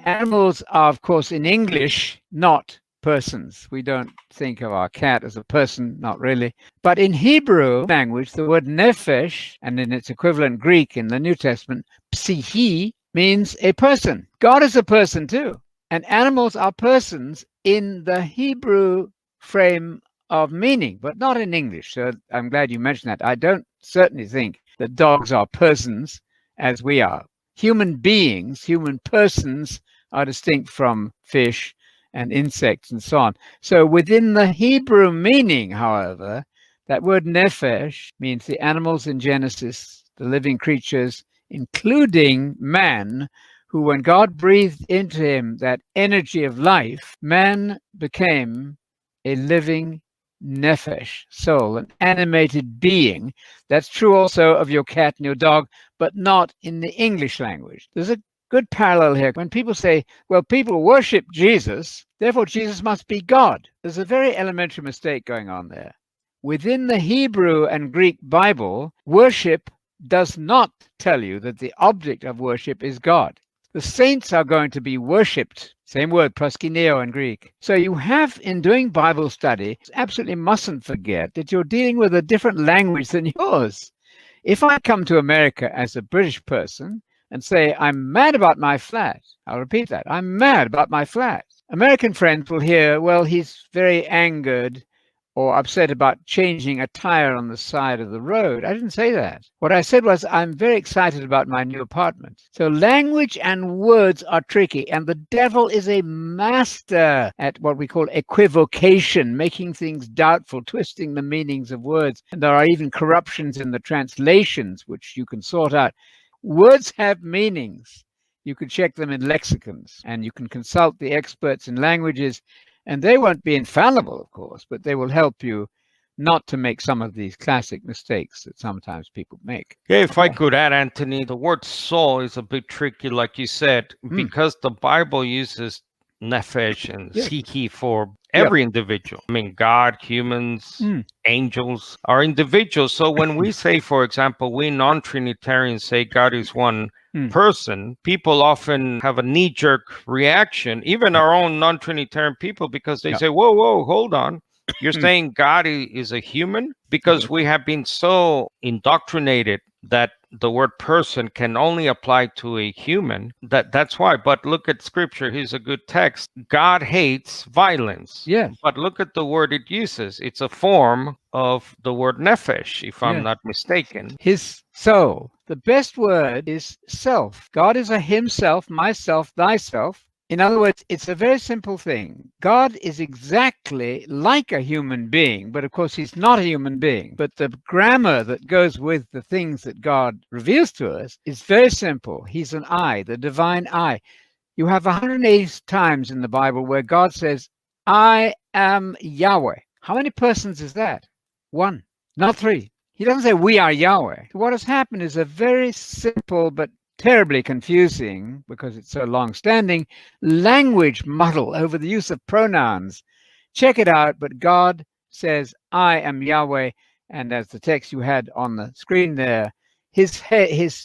Animals are, of course, in English, not persons. We don't think of our cat as a person, not really. But in Hebrew language, the word nephesh, and in its equivalent Greek in the New Testament, psyche, means a person. God is a person too. And animals are persons in the Hebrew frame of meaning, but not in English. So I'm glad you mentioned that. I don't certainly think that dogs are persons as we are. Human beings, human persons are distinct from fish and insects and so on. So within the Hebrew meaning, however, that word nephesh means the animals in Genesis, the living creatures, including man, who, when God breathed into him that energy of life, man became a living nephesh, soul, an animated being. That's true also of your cat and your dog, but not in the English language. There's a good parallel here. When people say, well, people worship Jesus, therefore Jesus must be God. There's a very elementary mistake going on there. Within the Hebrew and Greek Bible, worship does not tell you that the object of worship is God. The saints are going to be worshipped. Same word, proskuneo in Greek. So you have, in doing Bible study, absolutely mustn't forget that you're dealing with a different language than yours. If I come to America as a British person and say, I'm mad about my flat, I'll repeat that, I'm mad about my flat. American friends will hear, well, he's very angered or upset about changing a tire on the side of the road. I didn't say that. What I said was, I'm very excited about my new apartment. So language and words are tricky, and the devil is a master at what we call equivocation, making things doubtful, twisting the meanings of words. And there are even corruptions in the translations, which you can sort out. Words have meanings. You can check them in lexicons, and you can consult the experts in languages. And they won't be infallible, of course, but they will help you not to make some of these classic mistakes that sometimes people make. Yeah, if I could add, Anthony, the word soul is a bit tricky, like you said, because the Bible uses nephesh and psyche for every individual. I mean, God, humans, angels are individuals. So when we say, for example, we non-Trinitarians say God is one person, people often have a knee-jerk reaction, even our own non-Trinitarian people, because they say, whoa, hold on. You're saying God is a human? Because we have been so indoctrinated that the word person can only apply to a human. That's why. But look at scripture. Here's a good text. God hates violence. Yes. But look at the word it uses. It's a form of the word nephesh, if I'm not mistaken. His soul. The best word is self. God is a himself, myself, thyself. In other words, it's a very simple thing. God is exactly like a human being, but of course he's not a human being. But the grammar that goes with the things that God reveals to us is very simple. He's an I, the divine I. You have 180 times in the Bible where God says, I am Yahweh. How many persons is that? One, not three. He doesn't say we are Yahweh. What has happened is a very simple but terribly confusing, because it's so long-standing, language muddle over the use of pronouns. Check it out, but God says, I am Yahweh, and as the text you had on the screen there, his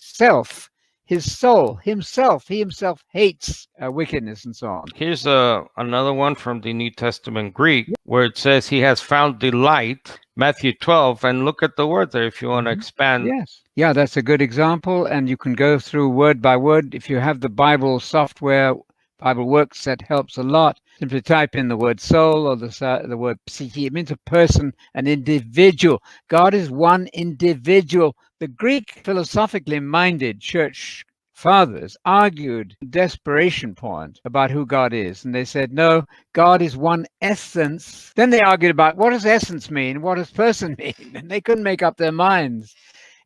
self, his soul, himself, he himself hates wickedness and so on. Here's another one from the New Testament Greek, where it says he has found delight, Matthew 12, and look at the word there if you want to expand. Yes. Yeah, that's a good example, and you can go through word by word. If you have the Bible software, Bible Works, that helps a lot. Simply type in the word soul or the word psyche. It means a person, an individual. God is one individual. The Greek philosophically minded church fathers argued desperation point about who God is. And they said, no, God is one essence. Then they argued about what does essence mean? What does person mean? And they couldn't make up their minds.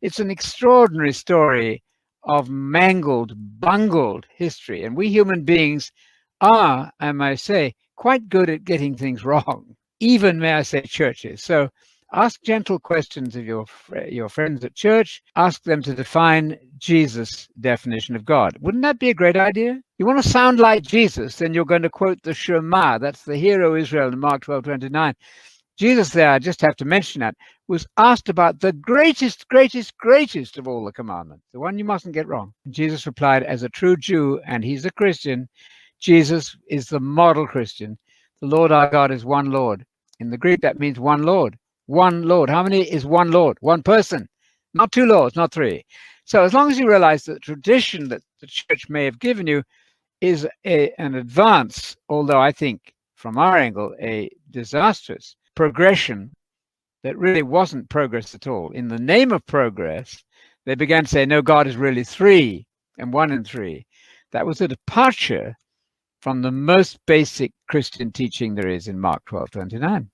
It's an extraordinary story of mangled, bungled history. And we human beings are, I might say, quite good at getting things wrong, even, may I say, churches. So ask gentle questions of your friends at church. Ask them to define Jesus' definition of God. Wouldn't that be a great idea? You want to sound like Jesus, then you're going to quote the Shema. That's the Hear, O Israel, in Mark 12:29. Jesus there, I just have to mention that, was asked about the greatest of all the commandments, the one you mustn't get wrong. Jesus replied, as a true Jew, and he's a Christian, Jesus is the model Christian. The Lord our God is one Lord. In the Greek, that means one Lord. One Lord. How many is one Lord? One person. Not two lords, not three. So as long as you realize that the tradition that the church may have given you is an advance, although I think from our angle, a disastrous progression that really wasn't progress at all. In the name of progress, they began to say, no, God is really three and one in three. That was a departure from the most basic Christian teaching there is in Mark 12:29.